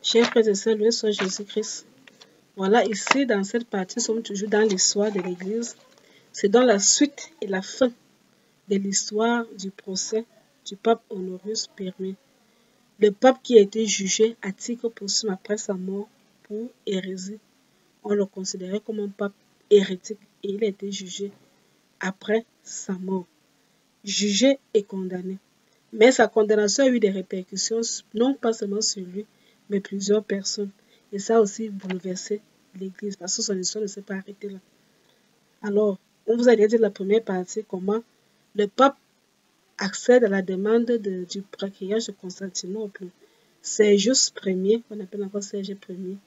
Chers frères et sœurs, loué soit Jésus-Christ. Voilà, ici, dans cette partie, nous sommes toujours dans l'histoire de l'Église. C'est dans la suite et la fin de l'histoire du procès du pape Honorius Ier. Le pape qui a été jugé à titre posthume après sa mort pour hérésie. On le considérait comme un pape hérétique et il a été jugé après sa mort. Jugé et condamné. Mais sa condamnation a eu des répercussions, non pas seulement sur lui, mais plusieurs personnes. Et ça a aussi bouleversé l'Église, parce que son histoire ne s'est pas arrêtée là. Alors, on vous a déjà dit la première partie, comment le pape accède à la demande du patriarche de Constantinople. Sergius Ier, on appelle encore Serge Ier,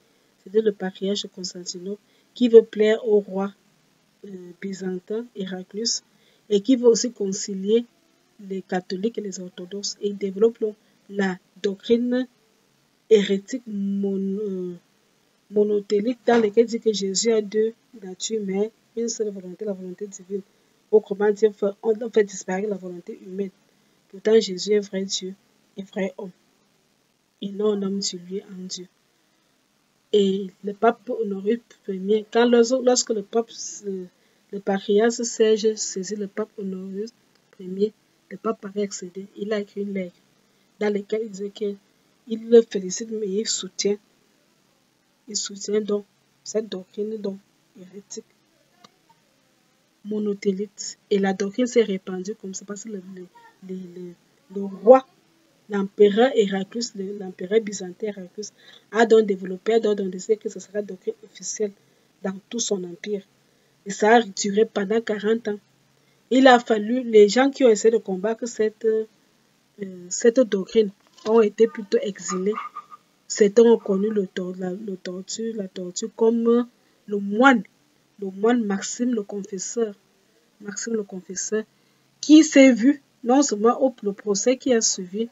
c'était le patriarche de Constantinople, qui veut plaire au roi byzantin, Héraclius, et qui veut aussi concilier les catholiques et les orthodoxes. Et il développe la doctrine hérétique monothélique dans laquelle dit que Jésus a deux natures, mais une seule volonté, la volonté divine. Autrement dit, on fait disparaître la volonté humaine. Pourtant, Jésus est vrai Dieu et vrai homme. Et non un homme dilué en Dieu. Et le pape Honorius Ier, lorsque le patriarche Serge saisit le pape Honorius Ier, le pape avait accédé. Il a écrit une lettre dans laquelle il disait qu'il le félicite, mais il soutient donc cette doctrine donc hérétique monothélite. Et la doctrine s'est répandue comme ça parce que le roi, l'empereur Héraclius, l'empereur byzantin Héraclius, a donc développé, a donc décidé que ce sera la doctrine officielle dans tout son empire. Et ça a duré pendant 40 ans. Il a fallu, les gens qui ont essayé de combattre cette doctrine ont été plutôt exilés. Certains ont connu la torture comme le moine Maxime le Confesseur, qui s'est vu, non seulement le procès qui a suivi,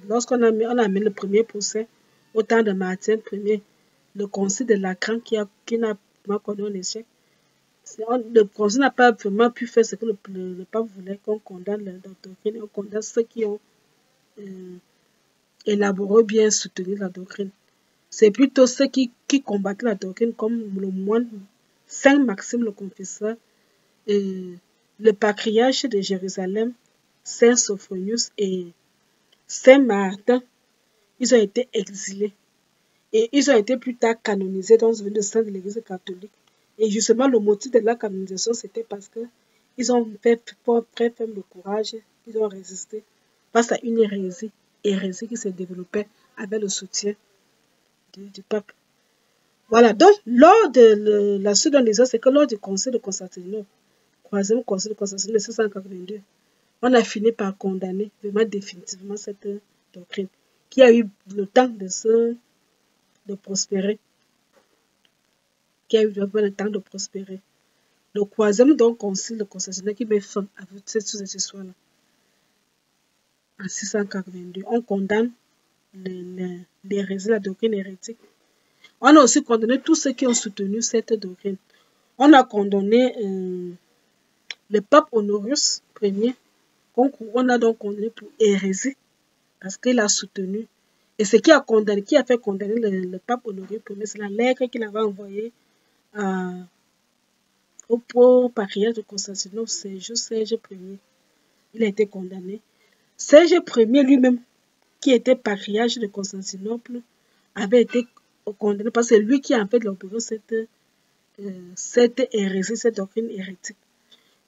lorsqu'on a mis le premier procès, au temps de Martin Ier, le concile de Lacran qui n'a pas connu un échec. Le concile n'a pas vraiment pu faire ce que le pape voulait, qu'on condamne la doctrine, on condamne ceux qui ont élaboré bien soutenu la doctrine. C'est plutôt ceux qui combattaient la doctrine, comme le moine Saint Maxime le Confesseur, le patriarche de Jérusalem, Saint Sophronius et Saint Martin. Ils ont été exilés et ils ont été plus tard canonisés dans le sein de l'Église catholique. Et justement, le motif de la canonisation, c'était parce qu'ils ont fait très faible courage, ils ont résisté face à une hérésie qui s'est développée avec le soutien du pape. Voilà, donc lors de la suite de l'histoire, c'est que lors du conseil de Constantinople, troisième conseil de Constantinople de 682, on a fini par condamner vraiment définitivement cette doctrine qui a eu le temps de prospérer. Le troisième donc concile de Constantinople qui met fin à toute cette histoire-là. En 682, on condamne l'hérésie, la doctrine hérétique. On a aussi condamné tous ceux qui ont soutenu cette doctrine. On a condamné le pape Honorius Ier, on a donc condamné pour hérésie, parce qu'il a soutenu. Et ce qui a fait condamner le pape Honorius Ier, c'est la lettre qu'il avait envoyée au patriarche de Constantinople, Serge Ier. Il a été condamné. Serge Ier lui-même, qui était patriarche de Constantinople, avait été condamné parce que c'est lui qui a en fait opéré cette hérésie, cette doctrine hérétique.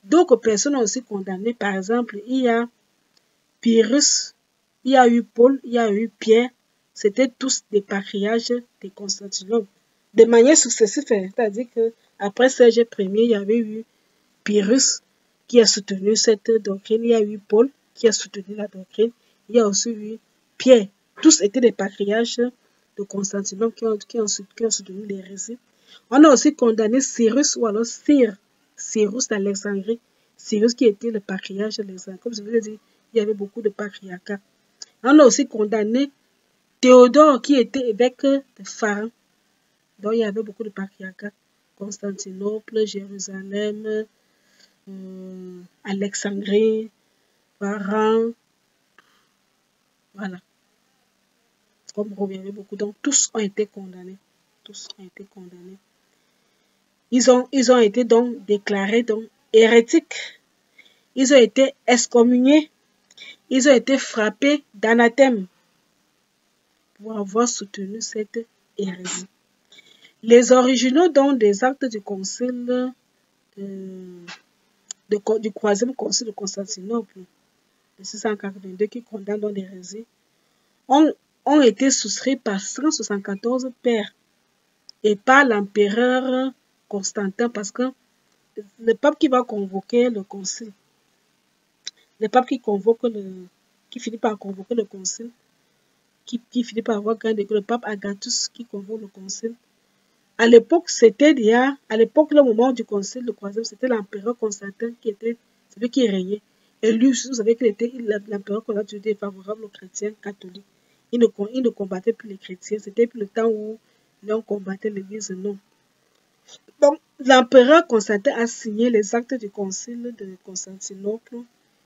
D'autres personnes ont aussi condamné. Par exemple, il y a Pyrrhus, il y a eu Paul, il y a eu Pierre. C'était tous des patriarches de Constantinople. De manière successive, c'est-à-dire qu'après Serge Ier, il y avait eu Pyrrhus qui a soutenu cette doctrine. Il y a eu Paul qui a soutenu la doctrine. Il y a aussi eu Pierre. Tous étaient des patriarches de Constantinople qui ont soutenu l'hérésie. On a aussi condamné Cyrus ou alors Cyrus d'Alexandrie. Cyrus qui était le patriarche d'Alexandrie. Comme je vous l'ai dit, il y avait beaucoup de patriarcats. On a aussi condamné Théodore qui était évêque de Pharan. Donc il y avait beaucoup de patriarcats. Constantinople, Jérusalem, Alexandrie, Pharan. Voilà. comme Rome, il y avait beaucoup. Donc, tous ont été condamnés. Tous ont été condamnés. Ils ont été donc déclarés donc hérétiques. Ils ont été excommuniés. Ils ont été frappés d'anathème pour avoir soutenu cette hérésie. Les originaux donc des actes du concile du troisième concile de Constantinople de 682 qui condamne donc l'hérésie ont été souscrits par 174 pères et par l'empereur Constantin, parce que le pape qui va convoquer le concile, le pape qui finit par convoquer le concile, qui finit par avoir gagné le pape Agathus qui convoque le concile. À l'époque, le moment du concile, le troisième, c'était l'empereur Constantin qui était celui qui régnait. Et lui, vous savez qu'il était l'empereur Constantin était favorable aux chrétiens catholiques. Il ne combattait plus les chrétiens. C'était plus le temps où l'on combattait l'église, non. Donc, l'empereur Constantin a signé les actes du concile de Constantinople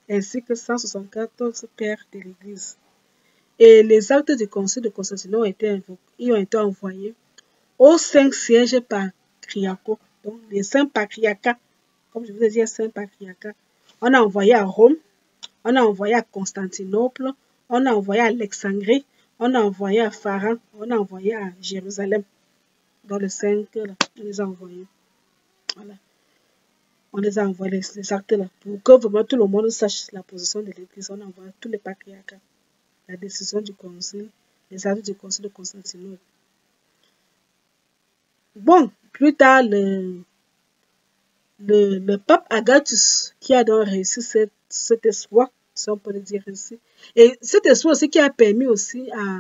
ainsi que 174 pères de l'église. Et les actes du concile de Constantinople ont été envoyés aux 5 sièges patriarcaux, donc les 5 patriarcats, comme je vous ai dit, 5 patriarcats. On a envoyé à Rome, on a envoyé à Constantinople, on a envoyé à Alexandrie, on a envoyé à Pharan, on a envoyé à Jérusalem. Dans les 5, là, on les a envoyés. Voilà. On les a envoyés, les actes là, pour que vraiment tout le monde sache la position de l'Église. On envoie tous les patriarcats, la décision du concile, les actes du concile de Constantinople. Bon, plus tard, le pape Agathus, qui a donc réussi cet espoir, si on peut le dire ainsi, et cet espoir aussi qui a permis aussi à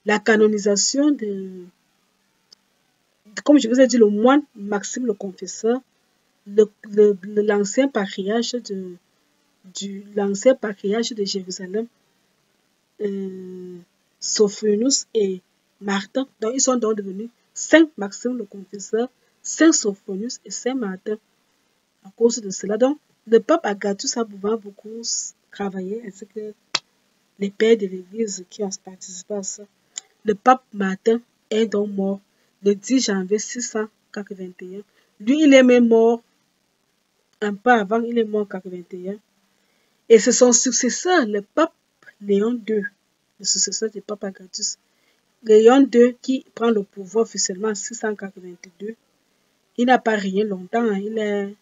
la canonisation comme je vous ai dit, le moine Maxime le Confesseur, l'ancien patriarche de Jérusalem, Sophonius et Martin. Donc, ils sont donc devenus Saint Maxime le Confesseur, Saint Sophonius et Saint Martin à cause de cela. Donc, le pape Agathus a beaucoup travaillé, ainsi que les pères de l'Église qui ont participé à ça. Le pape Martin est donc mort le 10 janvier 681. Lui, il est même mort un peu avant, il est mort en 421. Et c'est son successeur, le pape Léon II, le successeur du pape Agathus. Léon II qui prend le pouvoir officiellement en 682. Il n'a pas régné longtemps, hein. Il est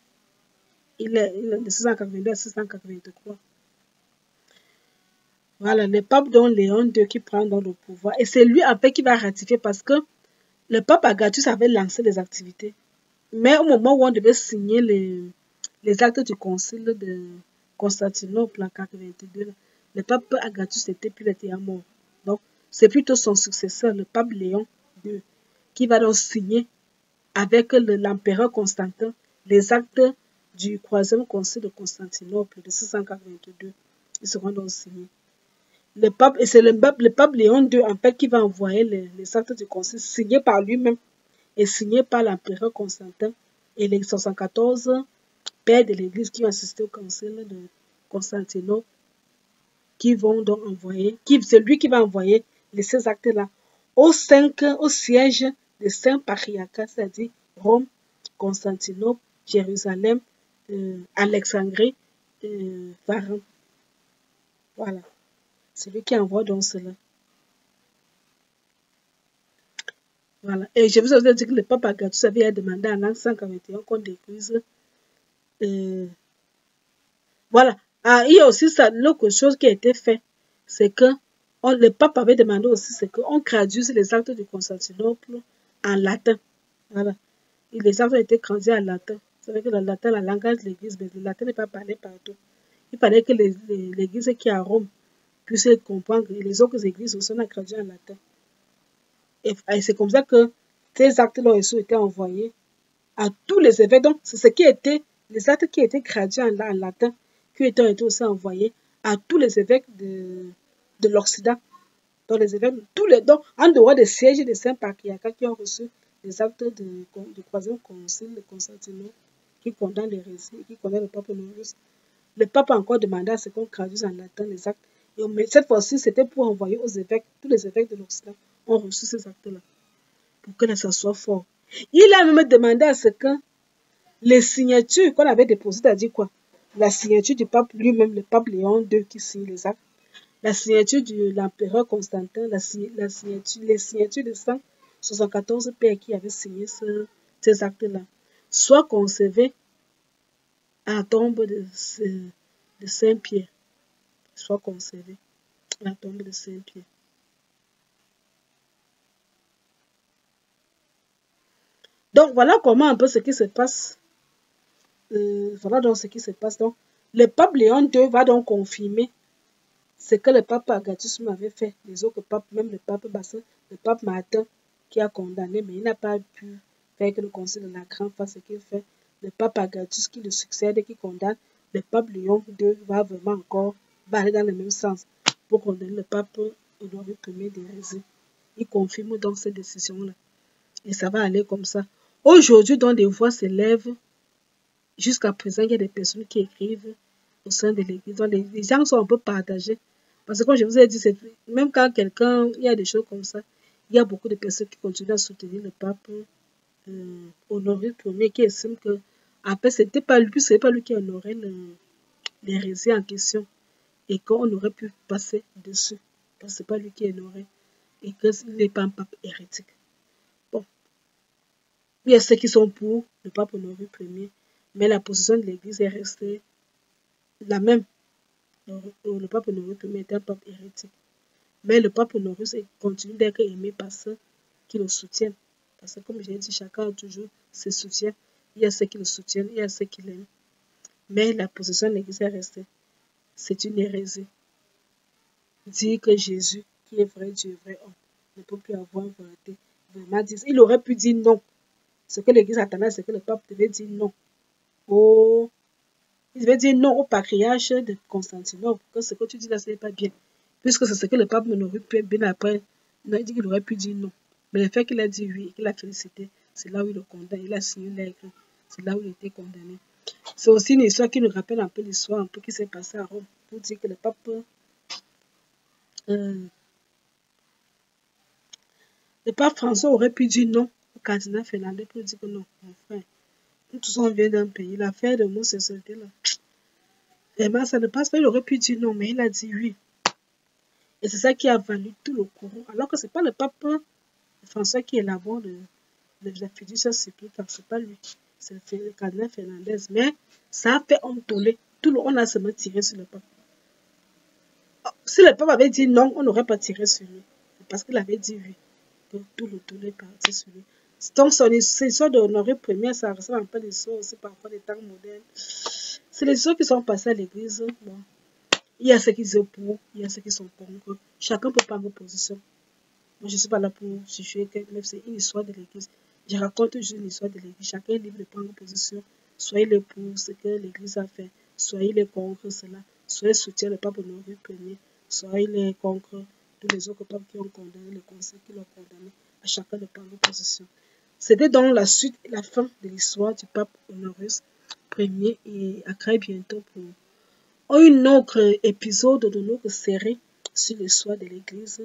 de 682 à 683. Voilà, le pape donc Léon II qui prend dans le pouvoir. Et c'est lui en fait qui va ratifier, parce que le pape Agathus avait lancé les activités. Mais au moment où on devait signer les actes du concile de Constantinople en 422, le pape Agathus était mort. Donc, c'est plutôt son successeur, le pape Léon II, qui va donc signer avec l'empereur Constantin les actes du troisième concile de Constantinople de 682. Ils seront donc signés. Et c'est le pape Léon II en fait qui va envoyer les actes du concile signés par lui-même et signés par l'empereur Constantin et les 74 pères de l'Église qui ont assisté au concile de Constantinople, qui vont donc envoyer, c'est lui qui va envoyer ces actes-là aux sièges des 5 patriarcats, c'est-à-dire Rome, Constantinople, Jérusalem, Alexandrie, Pharan. Voilà. C'est lui qui envoie donc cela. Voilà. Et je vous ai dit que le pape Agathus avait demandé en l'an 141 qu'on détruise. Voilà. Ah, il y a aussi l'autre chose qui a été fait. C'est que le pape avait demandé aussi qu'on traduise les actes de Constantinople en latin. Voilà. Et les actes ont été traduits en latin. Vous savez que le latin, la langage de l'Église, mais le latin n'est pas parlé partout. Il fallait que l'Église qui est à Rome puisse comprendre, et les autres églises aussi ont traduit en latin. Et c'est comme ça que ces actes-là ont été envoyés à tous les évêques. Donc, c'est ce qui était, les actes qui étaient traduits en latin, qui ont été aussi envoyés à tous les évêques de l'Occident. Donc, les évêques, donc, en dehors des sièges des saints patriarcats qui ont reçu les actes du troisième concile de Constantinople, qui condamnent l'hérésie, qui condamnent le pape Honorius. Le pape a encore demandé à ce qu'on traduise en latin les actes. Mais cette fois-ci, c'était pour envoyer aux évêques. Tous les évêques de l'Occident ont reçu ces actes-là. Pour que ça soit fort. Il a même demandé à ce que les signatures qu'on avait déposées, c'est-à-dire quoi? La signature du pape lui-même, le pape Léon II qui signe les actes. La signature de l'empereur Constantin, les signatures de 174 pères qui avaient signé ces actes-là, soit conservées à la tombe de Saint-Pierre, soit conservées à la tombe de Saint-Pierre. Donc, voilà comment un peu ce qui se passe. Voilà donc ce qui se passe. Donc, le pape Léon II va donc confirmer ce que le pape Agathus avait fait. Les autres papes, même le pape Bassin, le pape Martin, qui a condamné, mais il n'a pas pu faire que le concile de la Grande fasse ce qu'il fait. Le pape Agathus qui le succède et qui condamne, le pape Léon II va vraiment encore aller dans le même sens pour condamner le pape Honoré Ier d'hérésie. Il confirme donc cette décision-là. Et ça va aller comme ça. Aujourd'hui, donc, des voix s'élèvent. Jusqu'à présent, il y a des personnes qui écrivent au sein de l'église. Donc, les gens sont un peu partagés. Parce que, comme je vous ai dit, même quand il y a des choses comme ça, il y a beaucoup de personnes qui continuent à soutenir le pape Honoré Ier, qui estiment que, après, ce n'est pas lui qui honorait l'hérésie en question. Et qu'on aurait pu passer dessus. Parce que ce n'est pas lui qui honorait. Et qu'il n'est pas un pape hérétique. Bon. Il y a ceux qui sont pour le pape Honoré Ier. Mais la position de l'Église est restée la même. Le pape Honoré Ier était un pape hérétique. Mais le pape Honoré continue d'être aimé par ceux qui le soutiennent. Parce que comme j'ai dit, chacun a toujours ses soutiens. Il y a ceux qui le soutiennent, il y a ceux qui l'aiment. Mais la position de l'Église est restée. C'est une hérésie. Dire que Jésus, qui est vrai Dieu, vrai homme, ne peut plus avoir une volonté. Vraiment dire, il aurait pu dire non. Ce que l'Église attendait, c'est que le pape devait dire non. Il devait dire non au patriarche de Constantinople, que ce que tu dis là, ce n'est pas bien. Puisque c'est ce que le pape Honoré Ier, bien après, il dit qu'il aurait pu dire non. Mais le fait qu'il a dit oui, qu'il a félicité, c'est là où il le condamne. Il a signé l'aigle. C'est là où il était condamné. C'est aussi une histoire qui nous rappelle un peu l'histoire un peu qui s'est passée à Rome. Pour dire que le pape François aurait pu dire non au cardinal Fernandez pour dire que non, mon frère, nous tous on vient d'un pays. L'affaire de homosexualité là. Vraiment, ça ne passe pas. Il aurait pu dire non, mais il a dit oui. Et c'est ça qui a valu tout le courant. Alors que ce n'est pas le pape François qui élabore la fiducia supplique, ce n'est pas lui. C'est le cardinal Fernandez. Mais ça a fait entoller. Tout le monde a seulement tiré sur le pape. Si le pape avait dit non, on n'aurait pas tiré sur lui. Parce qu'il avait dit oui. Donc tout le tour est parti sur lui. Donc son histoire d'Honoré Ier, ça ressemble un peu à l'histoire aussi parfois des temps modernes. C'est les histoires qui sont passées à l'église. Bon. Il y a ceux qui sont pour, il y a ceux qui sont contre. Chacun peut prendre position. Moi, je ne suis pas là pour juger, mais c'est une histoire de l'église. Je raconte juste une histoire de l'église. Chacun est libre de prendre position. Soyez pour ce que l'église a fait. Soyez contre cela. Soyez soutien le pape Honoré Ier. Soyez contre tous les autres papes qui ont condamné le conseil, qui l'ont condamné. À chacun de prendre position. C'était donc la suite et la fin de l'histoire du pape Honoré Ier. Et à très bientôt pour un autre épisode de notre série sur l'histoire de l'Église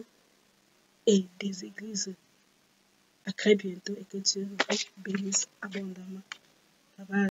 et des églises. À très bientôt et que Dieu vous bénisse abondamment. Bye bye.